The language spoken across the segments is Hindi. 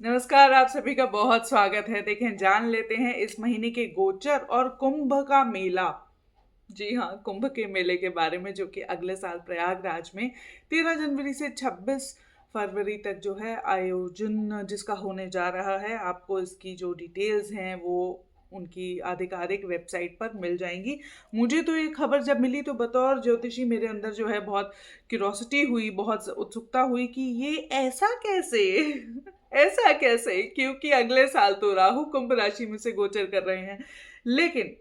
नमस्कार, आप सभी का बहुत स्वागत है। देखें, जान लेते हैं इस महीने के गोचर और कुंभ का मेला। जी हाँ, कुंभ के मेले के बारे में, जो कि अगले साल प्रयागराज में 13 जनवरी से 26 फरवरी तक जो है आयोजन जिसका होने जा रहा है। आपको इसकी जो डिटेल्स हैं वो उनकी आधिकारिक वेबसाइट पर मिल जाएंगी। मुझे तो ये खबर जब मिली तो बतौर ज्योतिषी मेरे अंदर जो है बहुत क्यूरोसिटी हुई, बहुत उत्सुकता हुई कि ये ऐसा कैसे ऐसा कैसे, क्योंकि अगले साल तो राहु कुंभ राशि में से गोचर कर रहे हैं। लेकिन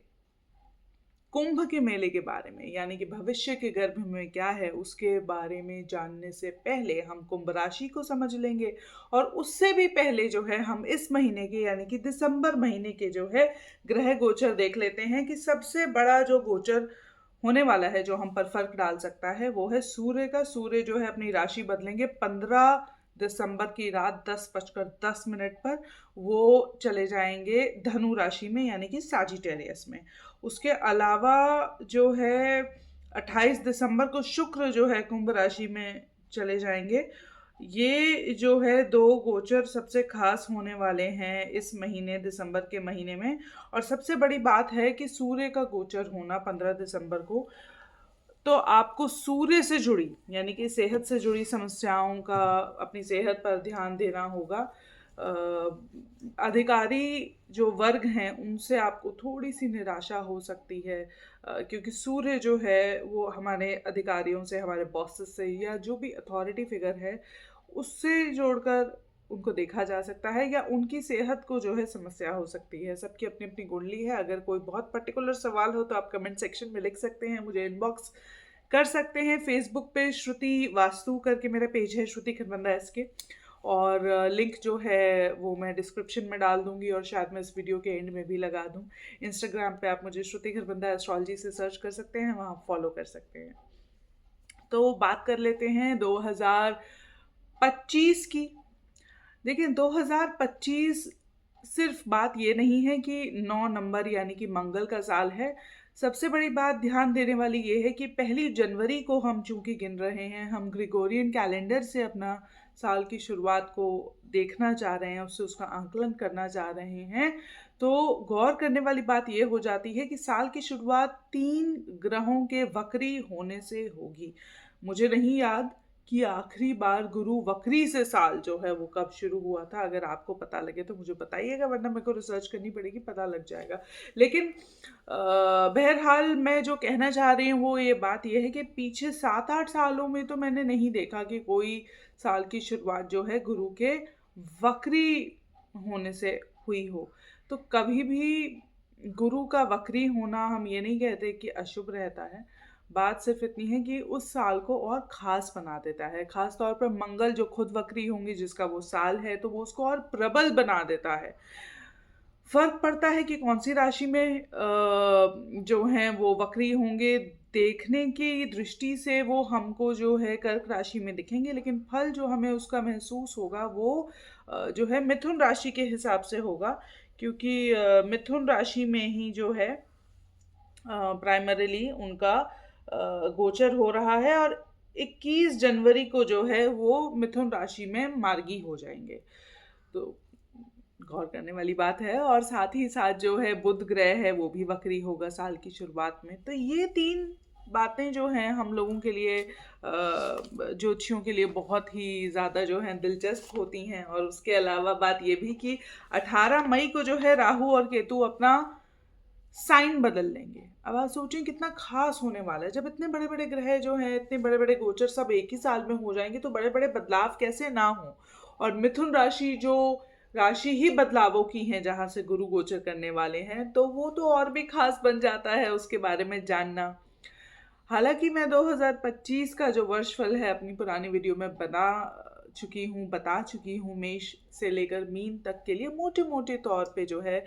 कुंभ के मेले के बारे में, यानी कि भविष्य के गर्भ में क्या है उसके बारे में जानने से पहले हम कुंभ राशि को समझ लेंगे। और उससे भी पहले जो है हम इस महीने के यानी कि दिसंबर महीने के जो है ग्रह गोचर देख लेते हैं कि सबसे बड़ा जो गोचर होने वाला है, जो हम पर फर्क डाल सकता है, वो है सूर्य का। सूर्य जो है अपनी राशि बदलेंगे 15 दिसंबर की रात 10:10 पर। वो चले जाएंगे धनु राशि में, यानी कि सैजिटेरियस में। उसके अलावा जो है 28 दिसंबर को शुक्र जो है कुंभ राशि में चले जाएंगे। ये जो है दो गोचर सबसे खास होने वाले हैं इस महीने, दिसंबर के महीने में। और सबसे बड़ी बात है कि सूर्य का गोचर होना 15 दिसंबर को, तो आपको सूर्य से जुड़ी यानी कि सेहत से जुड़ी समस्याओं का, अपनी सेहत पर ध्यान देना होगा। अधिकारी जो वर्ग हैं उनसे आपको थोड़ी सी निराशा हो सकती है, क्योंकि सूर्य जो है वो हमारे अधिकारियों से, हमारे बॉसेस से, या जो भी अथॉरिटी फिगर है उससे जोड़कर उनको देखा जा सकता है, या उनकी सेहत को जो है समस्या हो सकती है। सबकी अपनी अपनी कुंडली है। अगर कोई बहुत पर्टिकुलर सवाल हो तो आप कमेंट सेक्शन में लिख सकते हैं, मुझे इनबॉक्स कर सकते हैं। फेसबुक पे श्रुति वास्तु करके मेरा पेज है, श्रुति खरबंदा SK। और लिंक जो है वो मैं डिस्क्रिप्शन में डाल दूंगी, और शायद मैं इस वीडियो के एंड में भी लगा दूं। इंस्टाग्राम पे आप मुझे श्रुति खरबंदा एस्ट्रोलॉजी से सर्च कर सकते हैं, वहाँ फॉलो कर सकते हैं। तो बात कर लेते हैं 2025 की। देखिए, 2025 सिर्फ बात ये नहीं है कि 9 नंबर यानी कि मंगल का साल है। सबसे बड़ी बात ध्यान देने वाली ये है कि 1 जनवरी को हम चूंकि गिन रहे हैं, हम ग्रिगोरियन कैलेंडर से अपना साल की शुरुआत को देखना चाह रहे हैं, उससे उसका आंकलन करना चाह रहे हैं। तो गौर करने वाली बात ये हो जाती है कि साल की शुरुआत 3 ग्रहों के वक्री होने से होगी। मुझे नहीं याद कि आखिरी बार गुरु वक्री से साल जो है वो कब शुरू हुआ था। अगर आपको पता लगे तो मुझे बताइएगा, वरना मेरे को रिसर्च करनी पड़ेगी, पता लग जाएगा। लेकिन बहरहाल मैं जो कहना चाह रही हूँ वो ये बात ये है कि पीछे 7-8 सालों में तो मैंने नहीं देखा कि कोई साल की शुरुआत जो है गुरु के वक्री होने से हुई हो। तो कभी भी गुरु का वक्री होना, हम ये नहीं कहते कि अशुभ रहता है। बात सिर्फ इतनी है कि उस साल को और ख़ास बना देता है। ख़ास तौर पर मंगल जो खुद वक्री होंगी, जिसका वो साल है, तो वो उसको और प्रबल बना देता है। फ़र्क पड़ता है कि कौन सी राशि में जो हैं वो वक्री होंगे। देखने की दृष्टि से वो हमको जो है कर्क राशि में दिखेंगे, लेकिन फल जो हमें उसका महसूस होगा वो जो है मिथुन राशि के हिसाब से होगा। क्योंकि मिथुन राशि में ही जो है प्राइमरीली उनका गोचर हो रहा है, और 21 जनवरी को जो है वो मिथुन राशि में मार्गी हो जाएंगे। तो गौर करने वाली बात है। और साथ ही साथ जो है बुध ग्रह है वो भी वक्री होगा साल की शुरुआत में। तो ये 3 बातें जो हैं हम लोगों के लिए, ज्योतिषियों के लिए बहुत ही ज़्यादा जो है दिलचस्प होती हैं। और उसके अलावा बात ये भी कि 18 मई को जो है राहु और केतु अपना साइन बदल लेंगे। अब आप सोचें कितना खास होने वाला है। जब इतने बड़े बड़े ग्रह जो हैं, इतने बड़े बड़े गोचर सब एक ही साल में हो जाएंगे, तो बड़े बड़े बदलाव कैसे ना हो। और मिथुन राशि जो राशि ही बदलावों की है, जहां से गुरु गोचर करने वाले हैं, तो वो तो और भी खास बन जाता है उसके बारे में जानना। हालांकि मैं 2025 का जो वर्षफल है अपनी पुरानी वीडियो में बता चुकी हूँ मेष से लेकर मीन तक के लिए मोटे मोटे तौर पे जो है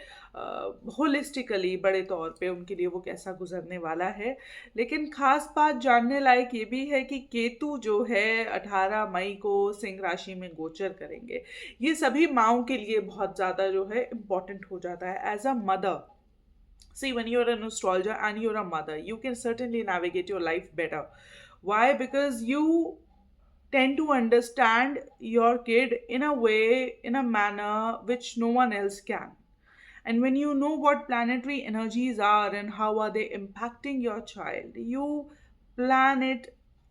होलिस्टिकली, बड़े तौर पे उनके लिए वो कैसा गुजरने वाला है। लेकिन खास बात जानने लायक ये भी है कि केतु जो है 18 मई को सिंह राशि में गोचर करेंगे। ये सभी माँओं के लिए बहुत ज़्यादा जो है इम्पोर्टेंट हो जाता है as a mother. See, when you're an astrologer and you're a mother, you can certainly navigate your life better. Why? Because you tend to understand your kid in a way, in a manner which no one else can. And when you know what planetary energies are and how are they impacting your child, you plan it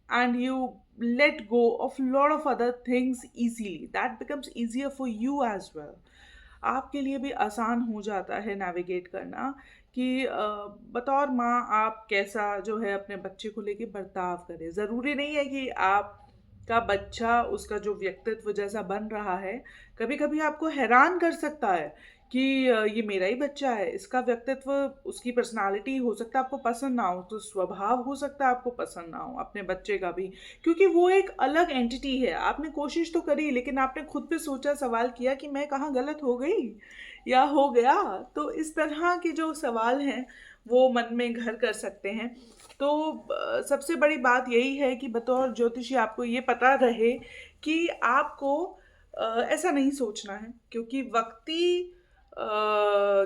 and you let go of a lot of other things easily. That becomes easier for you as well. आपके लिए भी आसान हो जाता है नेविगेट करना कि बतौर माँ आप कैसा जो है अपने बच्चे को लेके बर्ताव करें। ज़रूरी नहीं है कि आप का बच्चा उसका जो व्यक्तित्व जैसा बन रहा है, कभी कभी आपको हैरान कर सकता है कि ये मेरा ही बच्चा है, इसका व्यक्तित्व, उसकी पर्सनालिटी हो सकता है आपको पसंद ना हो, तो स्वभाव हो सकता है आपको पसंद ना हो अपने बच्चे का भी, क्योंकि वो एक अलग एंटिटी है। आपने कोशिश तो करी लेकिन आपने खुद पे सोचा, सवाल किया कि मैं कहाँ गलत हो गई या हो गया। तो इस तरह के जो सवाल हैं वो मन में घर कर सकते हैं। तो सबसे बड़ी बात यही है कि बतौर ज्योतिषी आपको ये पता रहे कि आपको ऐसा नहीं सोचना है, क्योंकि वक्ती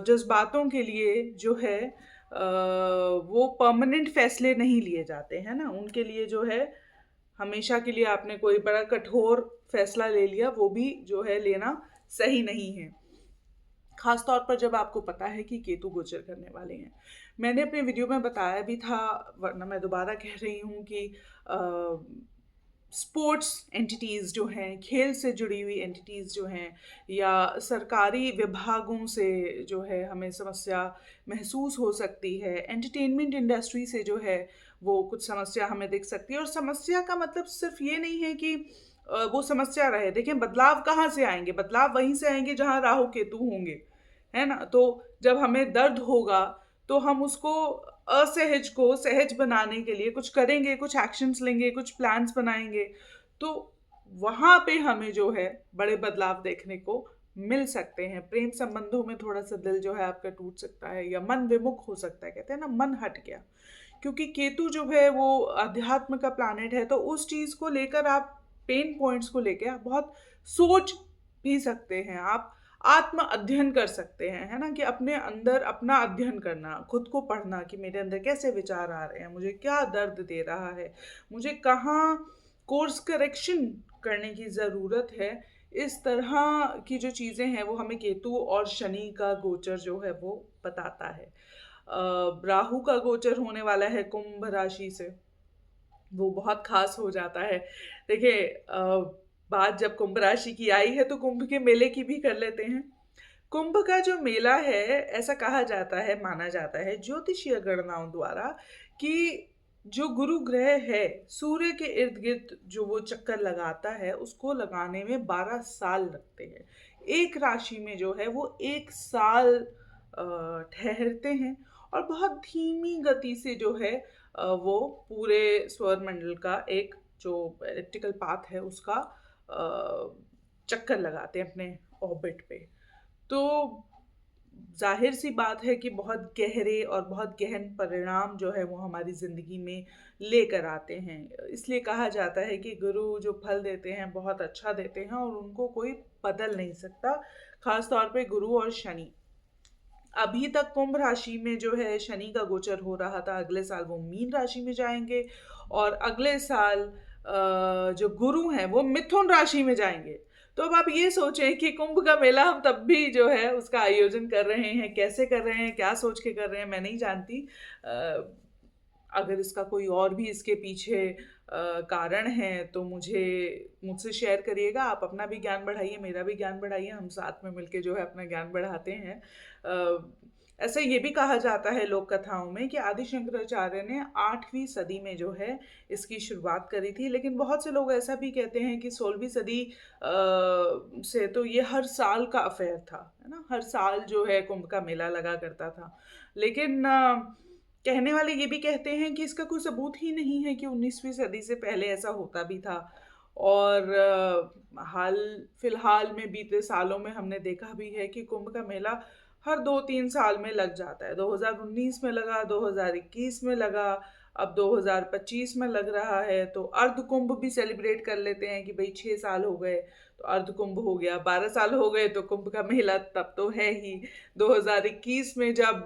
जज्बातों के लिए जो है वो परमानेंट फैसले नहीं लिए जाते हैं ना, उनके लिए जो है हमेशा के लिए आपने कोई बड़ा कठोर फैसला ले लिया वो भी जो है लेना सही नहीं है, खास तौर पर जब आपको पता है कि केतु गोचर करने वाले हैं। मैंने अपने वीडियो में बताया भी था, वरना मैं दोबारा कह रही हूँ कि स्पोर्ट्स एंटिटीज़ जो हैं, खेल से जुड़ी हुई एंटिटीज़ जो हैं, या सरकारी विभागों से जो है हमें समस्या महसूस हो सकती है, एंटरटेनमेंट इंडस्ट्री से जो है वो कुछ समस्या हमें दिख सकती है। और समस्या का मतलब सिर्फ ये नहीं है कि वो समस्या रहे। देखें, बदलाव कहाँ से आएंगे? बदलाव वहीं से आएंगे जहाँ राहु केतु होंगे, है ना। तो जब हमें दर्द होगा तो हम उसको असहज को सहज बनाने के लिए कुछ करेंगे, कुछ एक्शंस लेंगे, कुछ प्लान्स बनाएंगे, तो वहाँ पे हमें जो है बड़े बदलाव देखने को मिल सकते हैं। प्रेम संबंधों में थोड़ा सा दिल जो है आपका टूट सकता है या मन विमुख हो सकता है, कहते हैं ना मन हट गया, क्योंकि केतु जो है वो अध्यात्म का प्लैनेट है। तो उस चीज़ को लेकर आप पेन पॉइंट्स को लेकर आप बहुत सोच भी सकते हैं, आप आत्म अध्ययन कर सकते हैं, है ना, कि अपने अंदर अपना अध्ययन करना, खुद को पढ़ना कि मेरे अंदर कैसे विचार आ रहे हैं, मुझे क्या दर्द दे रहा है, मुझे कहाँ कोर्स करेक्शन करने की ज़रूरत है। इस तरह की जो चीज़ें हैं वो हमें केतु और शनि का गोचर जो है वो बताता है। राहु का गोचर होने वाला है कुंभ राशि से, वो बहुत खास हो जाता है। देखिए, बात जब कुंभ राशि की आई है तो कुंभ के मेले की भी कर लेते हैं। कुंभ का जो मेला है, ऐसा कहा जाता है, माना जाता है ज्योतिषीय गणनाओं द्वारा कि जो गुरु ग्रह है सूर्य के इर्द गिर्द जो वो चक्कर लगाता है उसको लगाने में 12 साल लगते हैं। एक राशि में जो है वो 1 साल ठहरते हैं और बहुत धीमी गति से जो है वो पूरे सौर मंडल का एक जो इलेक्ट्रिकल पाथ है उसका चक्कर लगाते हैं अपने ऑर्बिट पे। तो जाहिर सी बात है कि बहुत गहरे और बहुत गहन परिणाम जो है वो हमारी ज़िंदगी में लेकर आते हैं। इसलिए कहा जाता है कि गुरु जो फल देते हैं बहुत अच्छा देते हैं और उनको कोई बदल नहीं सकता, खास तौर पे गुरु और शनि। अभी तक कुंभ राशि में जो है शनि का गोचर हो रहा था, अगले साल वो मीन राशि में जाएंगे और अगले साल जो गुरु हैं वो मिथुन राशि में जाएंगे। तो अब आप ये सोचें कि कुंभ का मेला हम तब भी जो है उसका आयोजन कर रहे हैं, कैसे कर रहे हैं, क्या सोच के कर रहे हैं, मैं नहीं जानती। अगर इसका कोई और भी इसके पीछे कारण है तो मुझसे शेयर करिएगा। आप अपना भी ज्ञान बढ़ाइए, मेरा भी ज्ञान बढ़ाइए, हम साथ में मिलके जो है अपना ज्ञान बढ़ाते हैं। ऐसे ये भी कहा जाता है लोक कथाओं में कि आदि शंकराचार्य ने 8वीं सदी में जो है इसकी शुरुआत करी थी, लेकिन बहुत से लोग ऐसा भी कहते हैं कि 16वीं सदी से तो ये हर साल का अफेयर था, है ना, हर साल जो है कुंभ का मेला लगा करता था। लेकिन कहने वाले ये भी कहते हैं कि इसका कोई सबूत ही नहीं है कि 19वीं सदी से पहले ऐसा होता भी था। और हाल फिलहाल में बीते सालों में हमने देखा भी है कि कुंभ का मेला हर 2-3 साल में लग जाता है। 2019 में लगा, 2021 में लगा, अब 2025 में लग रहा है। तो अर्ध कुंभ भी सेलिब्रेट कर लेते हैं कि भाई 6 साल हो गए तो अर्ध कुंभ हो गया, 12 साल हो गए तो कुंभ का मेला तब तो है ही। 2021 में जब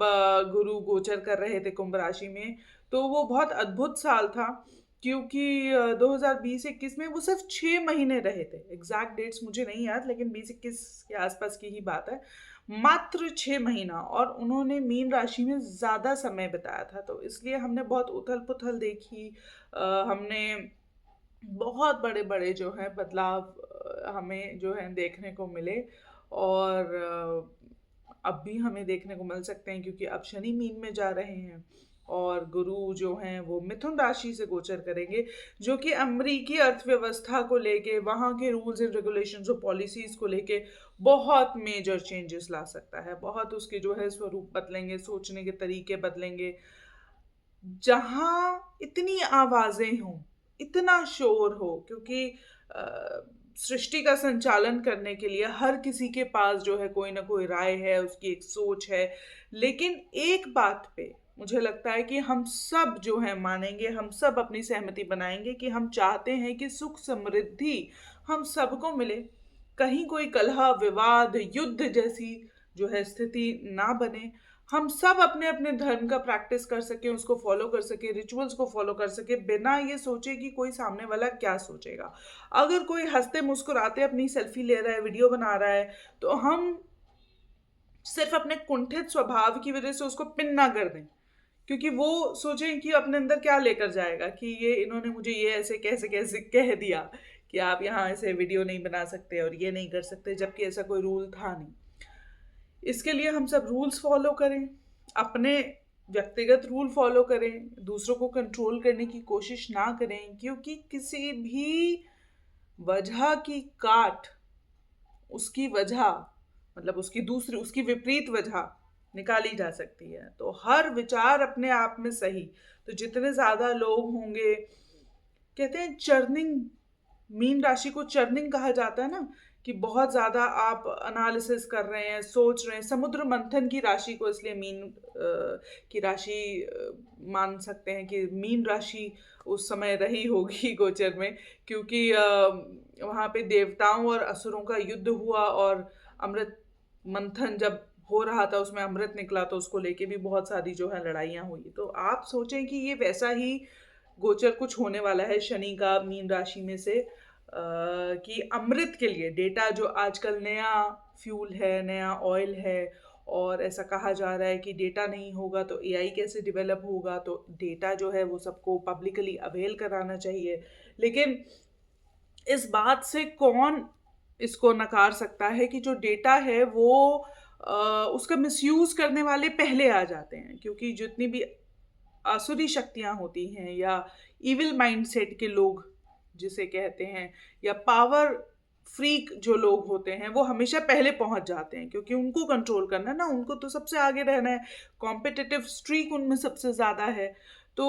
गुरु गोचर कर रहे थे कुंभ राशि में तो वो बहुत अद्भुत साल था। क्योंकि 2020-21 में वो सिर्फ 6 महीने रहे थे। एग्जैक्ट डेट्स मुझे नहीं याद, लेकिन 20-21 के आसपास की ही बात है। मात्र 6 महीना, और उन्होंने मीन राशि में ज़्यादा समय बिताया था, तो इसलिए हमने बहुत उथल पुथल देखी। हमने बहुत बड़े बड़े जो है बदलाव हमें जो है देखने को मिले। और अब भी हमें देखने को मिल सकते हैं, क्योंकि अब शनि मीन में जा रहे हैं और गुरु जो हैं वो मिथुन राशि से गोचर करेंगे, जो कि अमेरिकी अर्थव्यवस्था को लेके, वहाँ के रूल्स एंड रेगुलेशंस और पॉलिसीज को लेके बहुत मेजर चेंजेस ला सकता है। बहुत उसके जो है स्वरूप बदलेंगे, सोचने के तरीके बदलेंगे। जहाँ इतनी आवाजें हों, इतना शोर हो, क्योंकि अ, सृष्टि का संचालन करने के लिए हर किसी के पास जो है कोई ना कोई राय है, उसकी एक सोच है। लेकिन एक बात पे मुझे लगता है कि हम सब जो है मानेंगे, हम सब अपनी सहमति बनाएंगे कि हम चाहते हैं कि सुख समृद्धि हम सबको मिले। कहीं कोई कलह विवाद युद्ध जैसी जो है स्थिति ना बने। हम सब अपने अपने धर्म का प्रैक्टिस कर सकें, उसको फॉलो कर सकें, रिचुअल्स को फॉलो कर सकें, बिना ये सोचे कि कोई सामने वाला क्या सोचेगा। अगर कोई हंसते मुस्कुराते अपनी सेल्फी ले रहा है, वीडियो बना रहा है, तो हम सिर्फ अपने कुंठित स्वभाव की वजह से उसको पिन ना कर दें, क्योंकि वो सोचें कि अपने अंदर क्या लेकर जाएगा, कि ये इन्होंने मुझे ये ऐसे कैसे कैसे कह दिया कि आप यहाँ ऐसे वीडियो नहीं बना सकते और ये नहीं कर सकते, जबकि ऐसा कोई रूल था नहीं। इसके लिए हम सब रूल्स फॉलो करें, अपने व्यक्तिगत रूल फॉलो करें, दूसरों को कंट्रोल करने की कोशिश ना करें, क्योंकि किसी भी वजह की काट उसकी वजह, मतलब उसकी दूसरी, उसकी विपरीत वजह निकाली जा सकती है। तो हर विचार अपने आप में सही। तो जितने ज्यादा लोग होंगे, कहते हैं चर्निंग, मीन राशि को चर्निंग कहा जाता है ना, कि बहुत ज्यादा आप एनालिसिस कर रहे हैं, सोच रहे हैं। समुद्र मंथन की राशि को इसलिए मीन की राशि मान सकते हैं कि मीन राशि उस समय रही होगी गोचर में, क्योंकि वहाँ पे देवताओं और असुरों का युद्ध हुआ, और अमृत मंथन जब हो रहा था उसमें अमृत निकला, तो उसको लेके भी बहुत सारी जो है लड़ाइयाँ हुई। तो आप सोचें कि ये वैसा ही गोचर कुछ होने वाला है शनि का मीन राशि में से, कि अमृत के लिए डेटा, जो आजकल नया फ्यूल है, नया ऑयल है, और ऐसा कहा जा रहा है कि डेटा नहीं होगा तो एआई कैसे डेवलप होगा, तो डेटा जो है वो सबको पब्लिकली अवेल कराना चाहिए। लेकिन इस बात से कौन इसको नकार सकता है कि जो डेटा है वो उसका मिसयूज करने वाले पहले आ जाते हैं, क्योंकि जितनी भी आसुरी शक्तियां होती हैं, या इविल माइंडसेट के लोग जिसे कहते हैं, या पावर फ्रीक जो लोग होते हैं, वो हमेशा पहले पहुंच जाते हैं, क्योंकि उनको कंट्रोल करना है ना, उनको तो सबसे आगे रहना है। कॉम्पिटिटिव स्ट्रीक उनमें सबसे ज़्यादा है। तो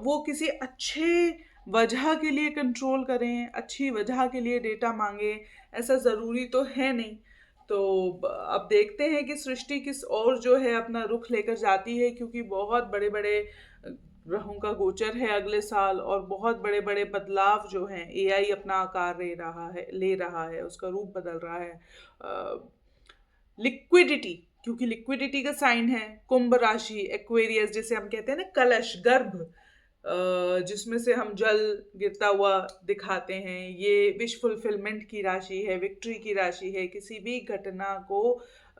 वो किसी अच्छे वजह के लिए कंट्रोल करें, अच्छी वजह के लिए डेटा मांगे, ऐसा ज़रूरी तो है नहीं। तो अब देखते हैं कि सृष्टि किस और जो है अपना रुख लेकर जाती है, क्योंकि बहुत बड़े बड़े ग्रहों का गोचर है अगले साल, और बहुत बड़े बड़े बदलाव जो हैं, एआई अपना आकार ले रहा है, उसका रूप बदल रहा है। लिक्विडिटी, क्योंकि लिक्विडिटी का साइन है कुंभ राशि, एक्वेरियस, जिसे हम कहते हैं ना कलश, गर्भ, जिसमें से हम जल गिरता हुआ दिखाते हैं। ये विश फुलफिलमेंट की राशि है, विक्ट्री की राशि है। किसी भी घटना को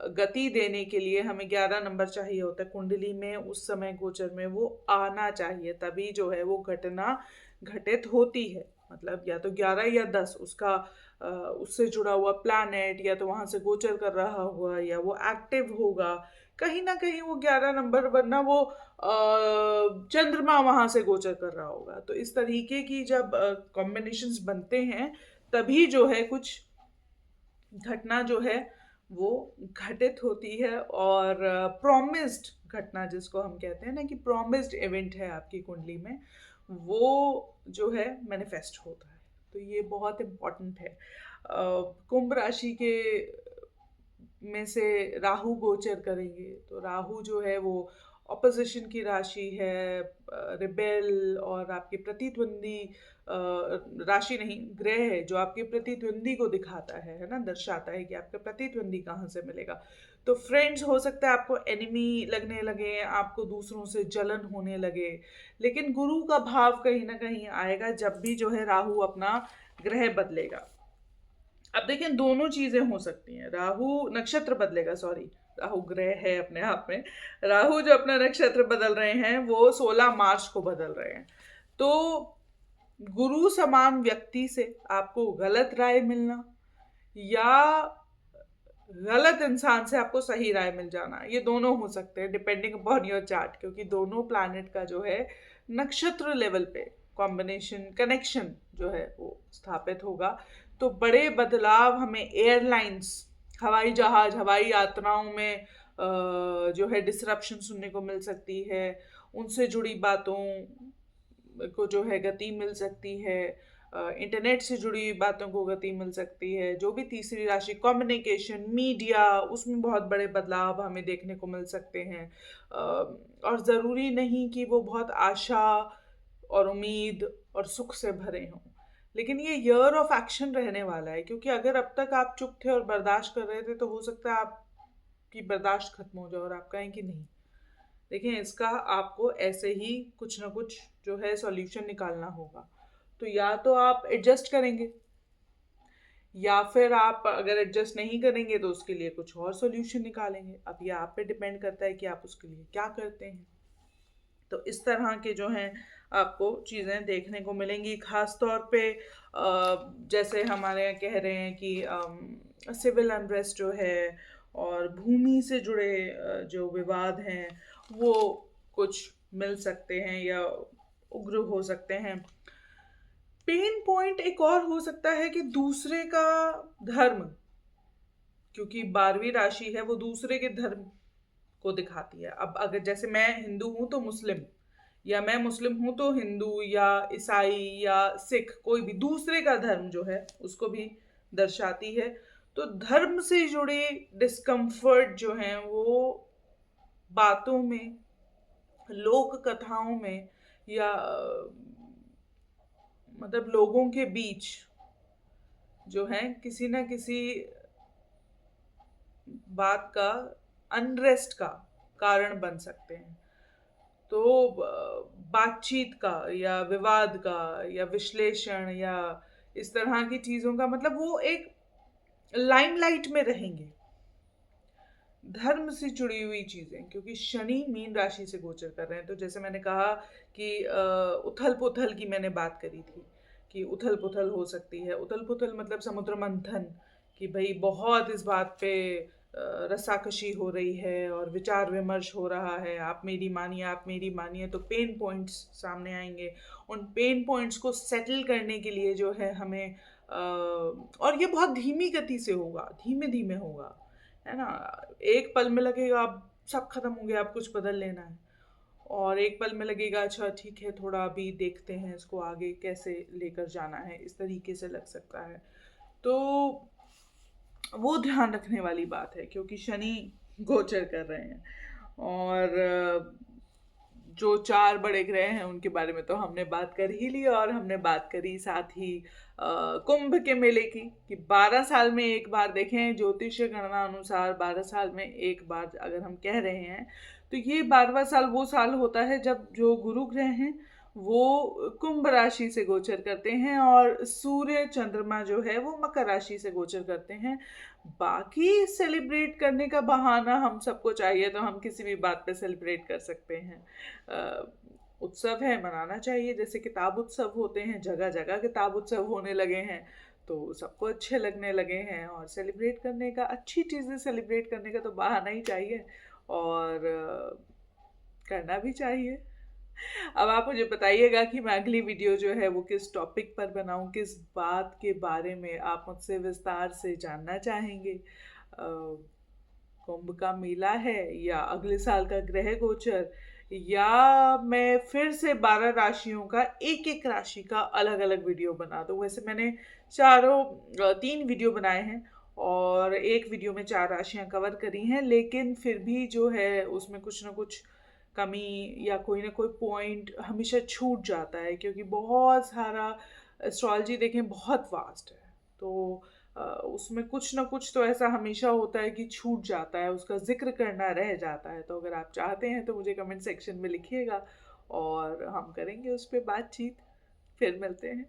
गति देने के लिए हमें 11 नंबर चाहिए होता है कुंडली में, उस समय गोचर में वो आना चाहिए, तभी जो है वो घटना घटित होती है। मतलब या तो 11 या 10, उसका उससे जुड़ा हुआ प्लैनेट या तो वहां से गोचर कर रहा हुआ, या वो एक्टिव होगा कहीं ना कहीं वो 11 नंबर, वरना वो चंद्रमा वहां से गोचर कर रहा होगा। तो इस तरीके की जब कॉम्बिनेशंस बनते हैं, तभी जो है कुछ घटना जो है वो घटित होती है। और प्रॉमिस्ड घटना, जिसको हम कहते हैं ना कि प्रॉमिस्ड इवेंट है आपकी कुंडली में, वो जो है मैनिफेस्ट होता है। तो ये बहुत इम्पॉर्टेंट है। कुंभ राशि के में से राहु गोचर करेंगे, तो राहु जो है वो ऑपोजिशन की राशि है, रिबेल और आपके प्रतिद्वंदी राशि नहीं, ग्रह है जो आपके प्रतिद्वंदी को दिखाता है ना, दर्शाता है कि आपका प्रतिद्वंदी कहाँ से मिलेगा। तो फ्रेंड्स हो सकता है आपको एनिमी लगने लगे, आपको दूसरों से जलन होने लगे, लेकिन गुरु का भाव कहीं ना कहीं आएगा जब भी जो है राहु अपना ग्रह बदलेगा। अब देखिए दोनों चीजें हो सकती हैं, राहु नक्षत्र बदलेगा, सॉरी, राहु ग्रह है अपने आप में। राहु जो अपना नक्षत्र बदल रहे हैं वो 16 मार्च को बदल रहे हैं। तो गुरु समान व्यक्ति से आपको गलत राय मिलना या गलत इंसान से आपको सही राय मिल जाना, ये दोनों हो सकते हैं डिपेंडिंग अपॉन योर चार्ट, क्योंकि दोनों प्लैनेट का जो है नक्षत्र लेवल पे कॉम्बिनेशन कनेक्शन जो है वो स्थापित होगा। तो बड़े बदलाव हमें एयरलाइंस, हवाई जहाज, हवाई यात्राओं में जो है डिसरप्शन सुनने को मिल सकती है, उनसे जुड़ी बातों को जो है गति मिल सकती है, इंटरनेट से जुड़ी बातों को गति मिल सकती है। जो भी तीसरी राशि कम्युनिकेशन, मीडिया, उसमें बहुत बड़े बदलाव हमें देखने को मिल सकते हैं। और ज़रूरी नहीं कि वो बहुत आशा और उम्मीद और सुख से भरे हों, लेकिन ये ईयर ऑफ एक्शन रहने वाला है, क्योंकि अगर अब तक आप चुप थे और बर्दाश्त कर रहे थे तो हो सकता है आपकी बर्दाश्त खत्म हो जाए और आप कहें कि नहीं। देखिए इसका आपको ऐसे ही कुछ ना कुछ जो है सॉल्यूशन निकालना होगा। तो या तो आप एडजस्ट करेंगे, या फिर आप अगर एडजस्ट नहीं करेंगे तो उसके लिए कुछ और सॉल्यूशन निकालेंगे। अब ये आप पे डिपेंड करता है कि आप उसके लिए क्या करते हैं। तो इस तरह के जो हैं आपको चीज़ें देखने को मिलेंगी, ख़ास तौर पे जैसे हमारे यहाँ कह रहे हैं कि सिविल अनरेस्ट जो है और भूमि से जुड़े जो विवाद हैं वो कुछ मिल सकते हैं या उग्र हो सकते हैं। पेन पॉइंट एक और हो सकता है कि दूसरे का धर्म, क्योंकि 12वीं राशि है वो दूसरे के धर्म को दिखाती है। अब अगर जैसे मैं हिंदू हूं तो मुस्लिम, या मैं मुस्लिम हूं तो हिंदू या ईसाई या सिख, कोई भी दूसरे का धर्म जो है उसको भी दर्शाती है। तो धर्म से जुड़े डिस्कम्फर्ट जो हैं वो बातों में, लोक कथाओं में, या मतलब लोगों के बीच जो है किसी ना किसी बात का, अनरेस्ट का कारण बन सकते हैं। तो बातचीत का या विवाद का या विश्लेषण या इस तरह की चीज़ों का, मतलब वो एक लाइमलाइट में रहेंगे, धर्म से जुड़ी हुई चीज़ें, क्योंकि शनि मीन राशि से गोचर कर रहे हैं। तो जैसे मैंने कहा कि उथल पुथल की मैंने बात करी थी कि उथल पुथल हो सकती है। उथल पुथल मतलब समुद्र मंथन, कि भाई बहुत इस बात पे रस्साकशी हो रही है और विचार विमर्श हो रहा है, आप मेरी मानिए आप मेरी मानिए। तो पेन पॉइंट्स सामने आएंगे, उन पेन पॉइंट्स को सेटल करने के लिए जो है हमें और ये बहुत धीमी गति से होगा, धीमे धीमे होगा, है ना। एक पल में लगेगा अब सब खत्म हो गया, अब कुछ बदल लेना है, और एक पल में लगेगा अच्छा ठीक है थोड़ा अभी देखते हैं इसको आगे कैसे लेकर जाना है, इस तरीके से लग सकता है। तो वो ध्यान रखने वाली बात है, क्योंकि शनि गोचर कर रहे हैं। और जो 4 बड़े ग्रह हैं उनके बारे में तो हमने बात कर ही ली, और हमने बात करी साथ ही कुंभ के मेले की, कि 12 साल में एक बार, देखें ज्योतिष गणना अनुसार 12 साल में एक बार अगर हम कह रहे हैं तो ये 12वां साल वो साल होता है जब जो गुरु ग्रह हैं वो कुंभ राशि से गोचर करते हैं और सूर्य चंद्रमा जो है वो मकर राशि से गोचर करते हैं। बाकी सेलिब्रेट करने का बहाना हम सबको चाहिए तो हम किसी भी बात पे सेलिब्रेट कर सकते हैं। उत्सव है, मनाना चाहिए, जैसे किताब उत्सव होते हैं, जगह जगह किताब उत्सव होने लगे हैं तो सबको अच्छे लगने लगे हैं, और सेलिब्रेट करने का, अच्छी चीज़ें सेलिब्रेट करने का तो बहाना ही चाहिए, और करना भी चाहिए। अब आप मुझे बताइएगा कि मैं अगली वीडियो जो है वो किस टॉपिक पर बनाऊं, किस बात के बारे में आप मुझसे विस्तार से जानना चाहेंगे। कुंभ का मेला है, या अगले साल का ग्रह गोचर, या मैं फिर से 12 राशियों का एक एक राशि का अलग अलग वीडियो बना दूं। वैसे मैंने 3 वीडियो बनाए हैं और एक वीडियो में 4 राशियां कवर करी हैं, लेकिन फिर भी जो है उसमें कुछ ना कुछ कमी या कोई ना कोई पॉइंट हमेशा छूट जाता है, क्योंकि बहुत सारा एस्ट्रोलॉजी देखें बहुत वास्ट है, तो उसमें कुछ ना कुछ तो ऐसा हमेशा होता है कि छूट जाता है, उसका ज़िक्र करना रह जाता है। तो अगर आप चाहते हैं तो मुझे कमेंट सेक्शन में लिखिएगा और हम करेंगे उस पे बातचीत। फिर मिलते हैं।